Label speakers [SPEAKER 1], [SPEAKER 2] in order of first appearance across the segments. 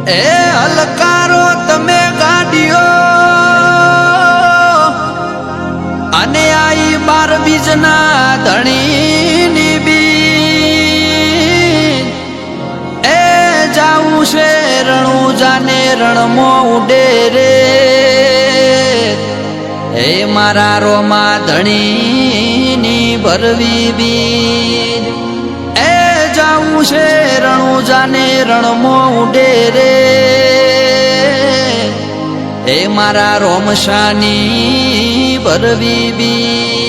[SPEAKER 1] એ હલકારો તમે ગાડીઓ અને આઈ 12 બીજના ધણીની બી એ જાવું છે રણું જાને રણમો ઉડે રે એ મારા રોમા ધણીની ભરવી બી એ જાવું છે રણું જાને રણમો ઉડે રે એ મારા રોમશાની ભરવી બી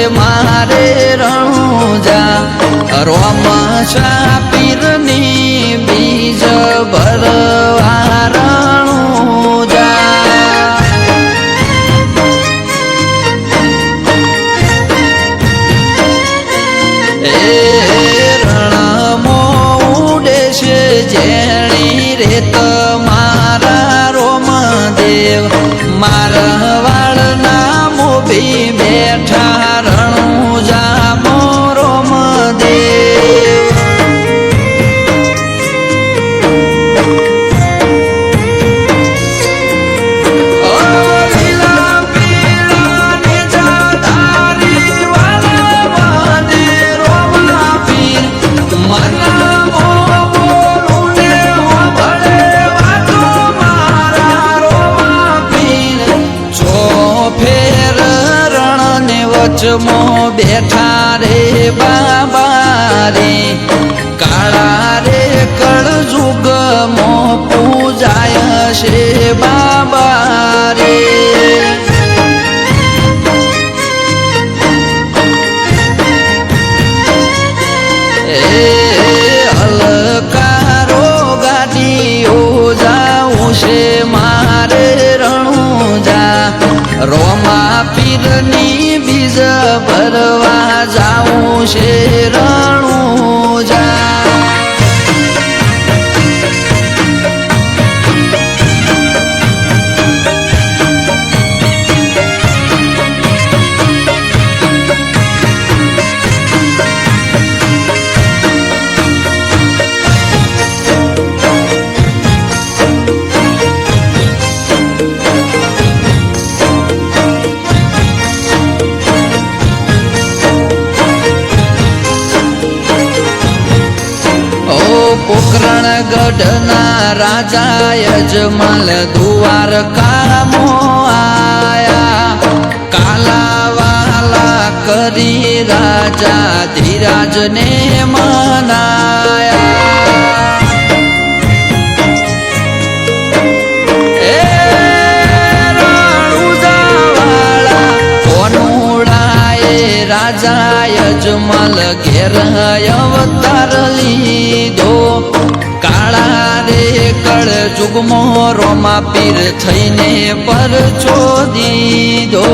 [SPEAKER 1] મારે રણુજા રોમશા પીરની બીજ ભરવા રણુજા એ રણમો ઉડે છે જેણી રે તમારા રોમદેવ મારા વાળના મોભી બેઠા રણુજા મોરો મદેવ લીલા પીળા ને જાધારી વાલા મદે રોમા પીર મના બોલું ને ભળે વાતો મારા રોમા પીર જો ફેર વચમો બેઠા રે બાબા રે કાળા રે કળજુગ મો પૂજાય છે બાબા રે એ હલકારો ગાડીઓ જાવું છે મારે રણુજા રોમા પીરની બીજ ભરવા જાવું છે રણુજા પોકરણ ગઢના રાજા યજમાલ દ્વારકામો આયા કાલાવાલા કરી રાજા ધીરાજને મનાયા એ રણુજાવાળા કોનુડાએ રાજા યજમાલ ઘેર અવતાર લીધો કાળા રે કળ જુગમો રોમા પીર થઈને પરચો દીધો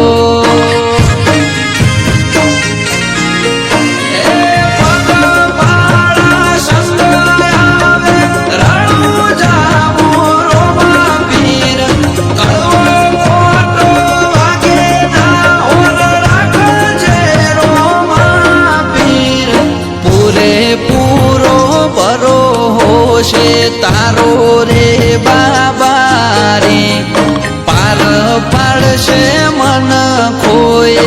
[SPEAKER 1] તારો રે બાબા રે પાર પાડશે મન ખોય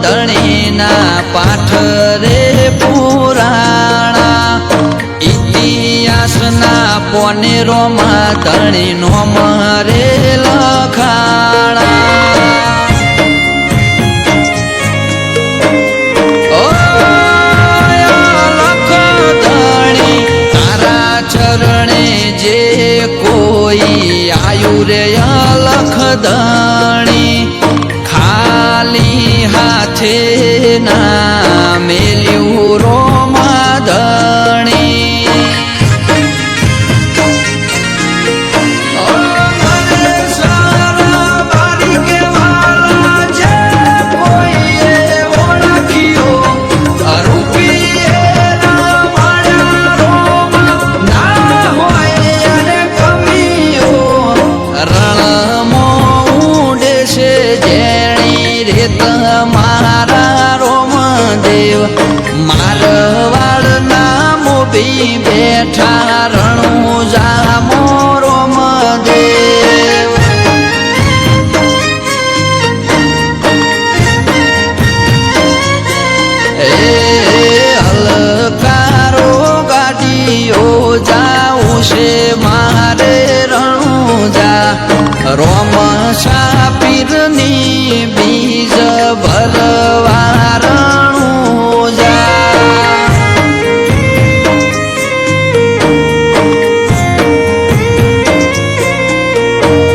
[SPEAKER 1] ધણીના પાઠ રે પુરાણા ઇતિહાસના પોનેરોમાં ધણીનો મરે લખાણા ચરણે જે કોઈ આયુ રે અલખ ધણી ખાલી હાથે ના મેલ્યું રોમા ધણી મારા રોમદેવ મારવાડના મોભી બેઠા રણું જામો રોમદેવ એ હલકારો ગાડીઓ જાઉં છે મારે રણું જા રોમ શાપીરની બીજ ભરવા રણું જા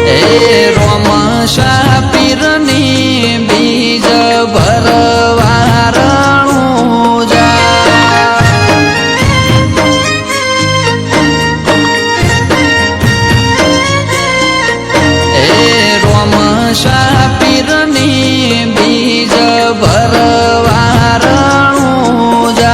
[SPEAKER 1] એ રોમ શાપીરની બીજ ભરવા રણું જા એ રોમ શાપીરની બીજ ભરવા રણું જા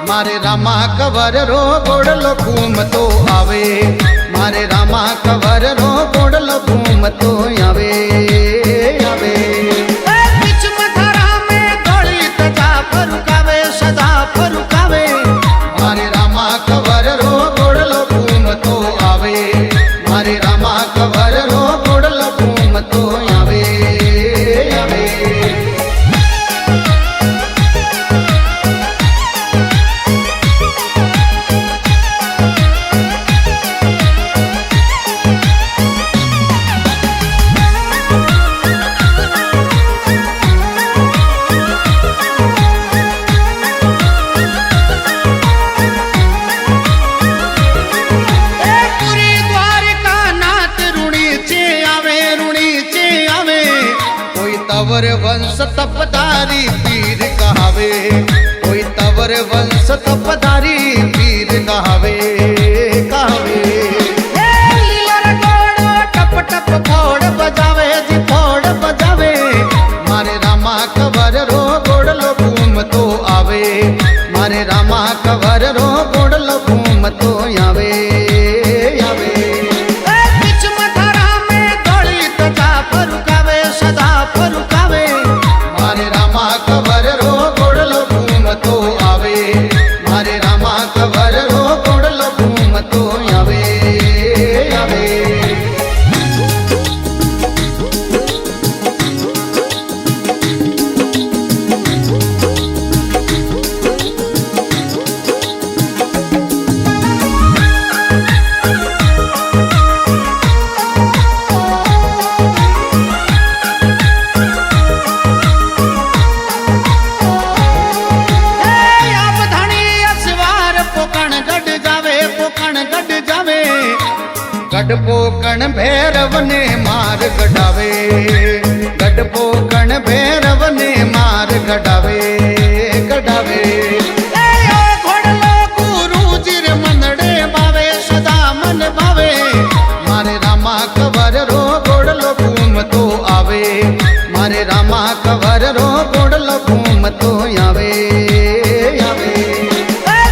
[SPEAKER 2] मारे रामा कवर रो गोड़लो घूमतो आवे मारे रामा कवर रो गोड़लो घूमतो आवे आवे बीच मथारा में दौड़ी तजा फरुकावे सदा फरुकावे मारे रामा कवर रो गोड़लो घूमतो आवे मारे रामा कवर रो गोड़लो घूमतो आवे आवे तवर वंश तपधारी पीर कहावे कोई तवर वंश तपधारी पीर कहावे कहावे लीला गोड़ो टप टप फोड़ बजावे जी फोड़ बजावे मारे रामा कवर रो गोड़लो घूमतो आवे मारे रामा कवर रो गोड़लो घूमतो आवे आवे बीच मथारा में दौड़ी तजा फरुकावे सदा फरुकावे मारे रामा कवर रो गोड़लो घूमतो आवे मारे रामा कवर रो गोड़लो घूमतो आवे आवे गढ़पोकण भैरव ने मार गढ़ावे गढ़पोकण भैरव ने मार गढ़ावे गढ़ावे घोड़लो गुरु जी रे मनड़े ભાવે મારે રામા કવર રો ગોડલો ઘૂમતો આવે મારે રામા કવર રો ગોડલો ઘૂમતો આવે આવે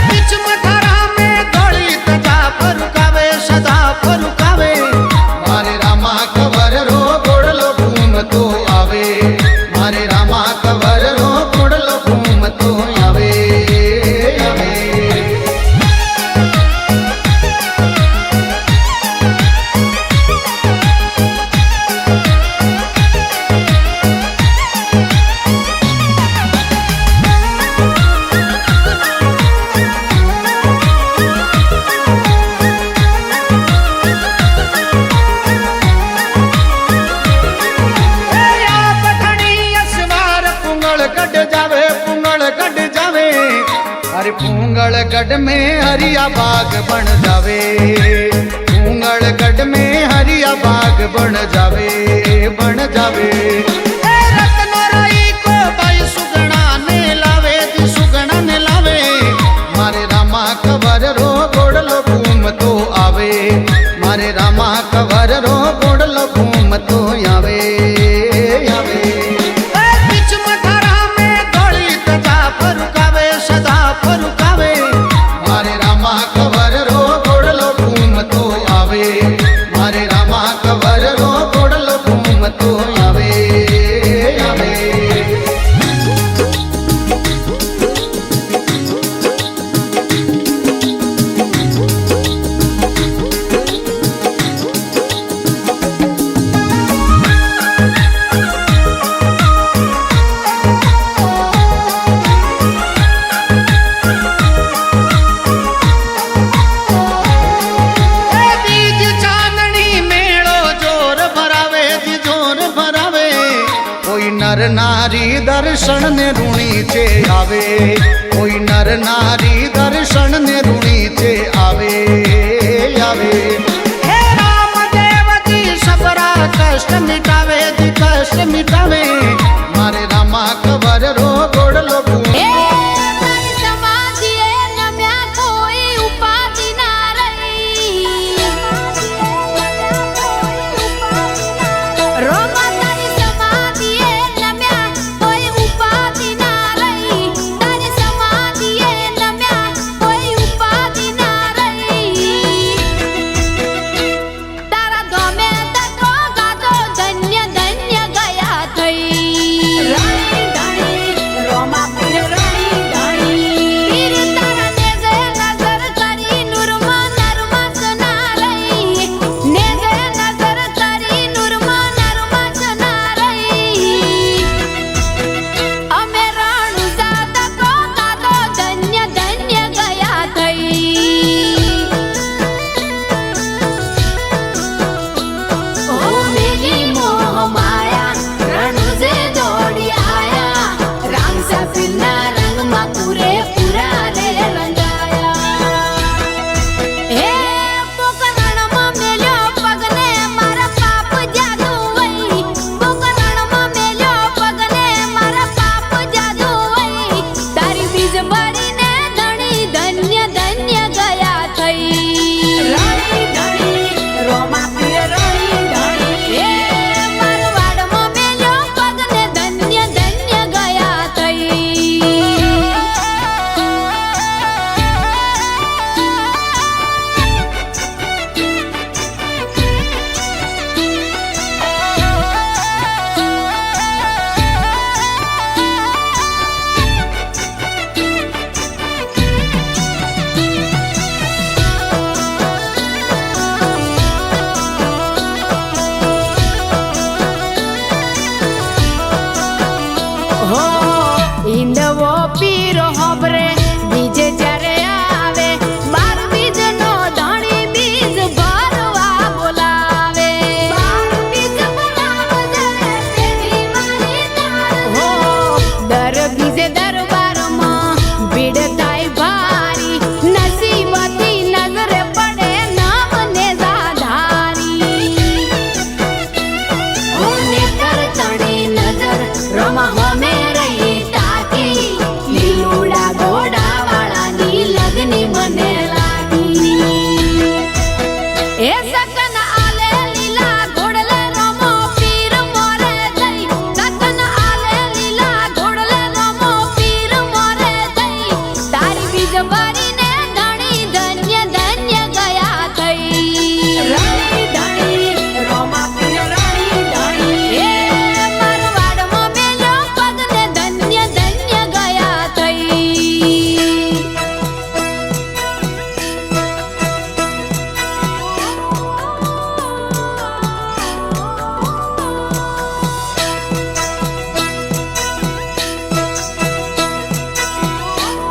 [SPEAKER 2] બીચ મથારા મે દોડી તજા ફરુકાવે સદા ફરુકાવે મારે રામા કવર રો ગોડલો ઘૂમતો આવે મારે રામા કવર રો ગોડલો ઘૂમતો આવે આવે अरे पूंगलगढ़ में हरिया बाग बन जावे पूंगलगढ़ में हरिया बाग बन जावे बन जावे रत्नराई को भाई सुगना ने लावे दी सुगना ने लावे मारे रामा कवर रो गोडलो घूमतो आवे मारे रामा कवर रो गोडलो घूमतो आवे आवे फरुकावे मारे रामा कवर रो गोडलो घूमतो आवे मारे रामा कवर रो गोडलो घूमतो आवे आवे नर नारी दर्शन ने ऋणी चे आवे कोई नर नारी दर्शन ने ऋणी चे आवे आवे हे राम देव जी सबरा कष्ट मिटावे जी कष्ट मिटावे मारे रामा कवर रो गोडलो
[SPEAKER 3] એ